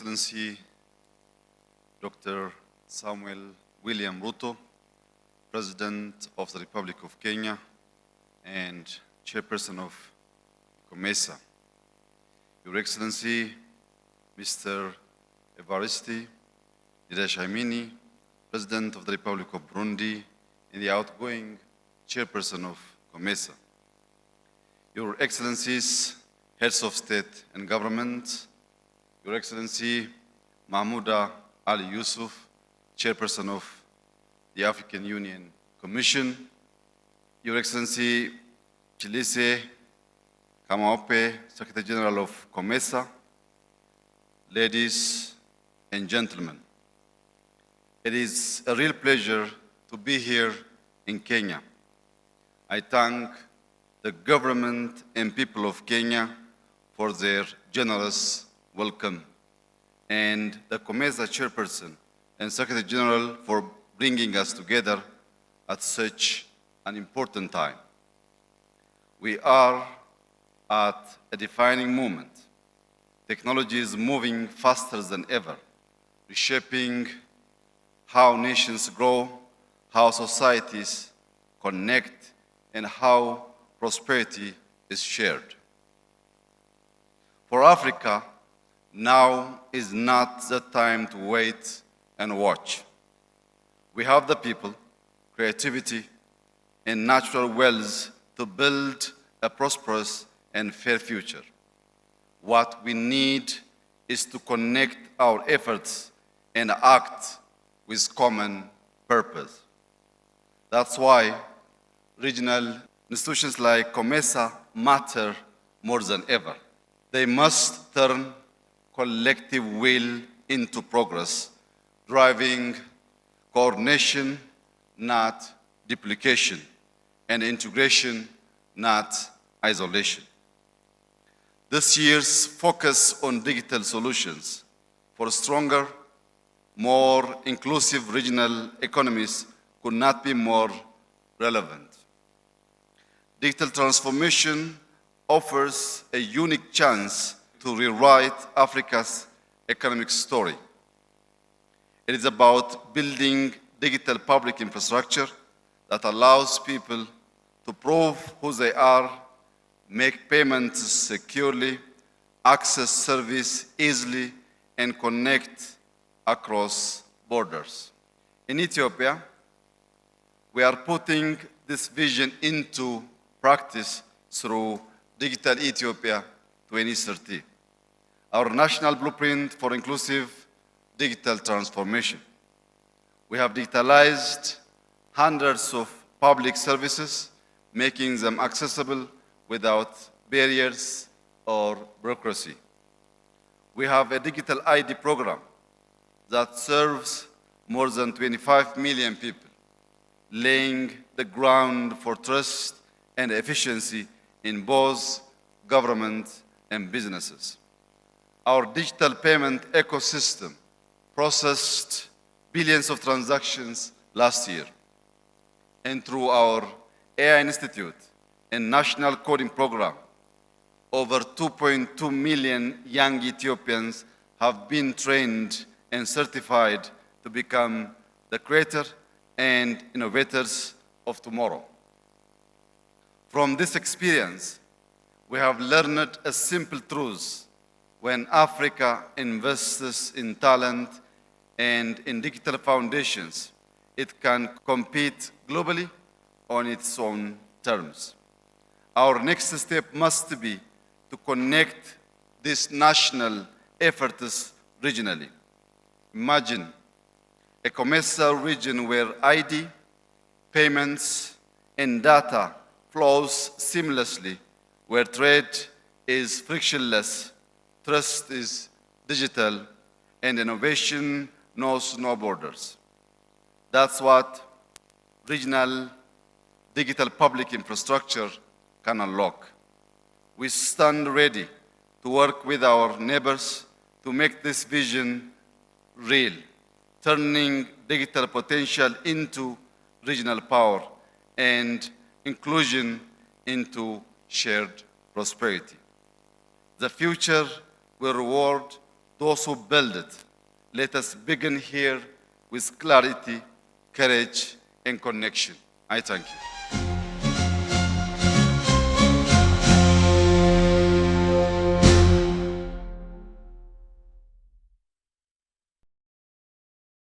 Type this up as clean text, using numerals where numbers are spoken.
Excellency Dr. Samuel William Ruto, President of the Republic of Kenya and Chairperson of COMESA, Your Excellency Mr. Evariste Ndayishimiye, President of the Republic of Burundi and the outgoing Chairperson of COMESA, Your Excellencies, Heads of State and Government, Your Excellency Mahmouda Ali Yusuf, Chairperson of the African Union Commission, Your Excellency Chilise Kamaope, Secretary General of COMESA, ladies and gentlemen, it is a real pleasure to be here in Kenya. I thank the government and people of Kenya for their generous welcome, and the COMESA Chairperson and Secretary General for bringing us together at such an important time. We are at a defining moment. Technology is moving faster than ever, reshaping how nations grow, how societies connect, and how prosperity is shared. For Africa, now is not the time to wait and watch. We have the people, creativity, and natural wealth to build a prosperous and fair future. What we need is to connect our efforts and act with common purpose. That's why regional institutions like COMESA matter more than ever. They must turn collective will into progress, driving coordination, not duplication, and integration, not isolation. This year's focus on digital solutions for stronger, more inclusive regional economies could not be more relevant. Digital transformation offers a unique chance to rewrite Africa's economic story. It is about building digital public infrastructure that allows people to prove who they are, make payments securely, access service easily, and connect across borders. In Ethiopia, we are putting this vision into practice through Digital Ethiopia 2030, our national blueprint for inclusive digital transformation. We have digitalized hundreds of public services, making them accessible without barriers or bureaucracy. We have a digital ID program that serves more than 25 million people, laying the ground for trust and efficiency in both government and businesses. Our digital payment ecosystem processed billions of transactions last year. And through our AI Institute and National Coding Program, over 2.2 million young Ethiopians have been trained and certified to become the creator and innovators of tomorrow. From this experience, we have learned a simple truth. When Africa invests in talent and in digital foundations, it can compete globally on its own terms. Our next step must be to connect these national efforts regionally. Imagine a COMESA region where ID, payments, and data flows seamlessly, where trade is frictionless, trust is digital, and innovation knows no borders. That's what regional digital public infrastructure can unlock. We stand ready to work with our neighbors to make this vision real, turning digital potential into regional power and inclusion into shared prosperity. The future will reward those who build it. Let us begin here with clarity, courage, and connection. I thank you.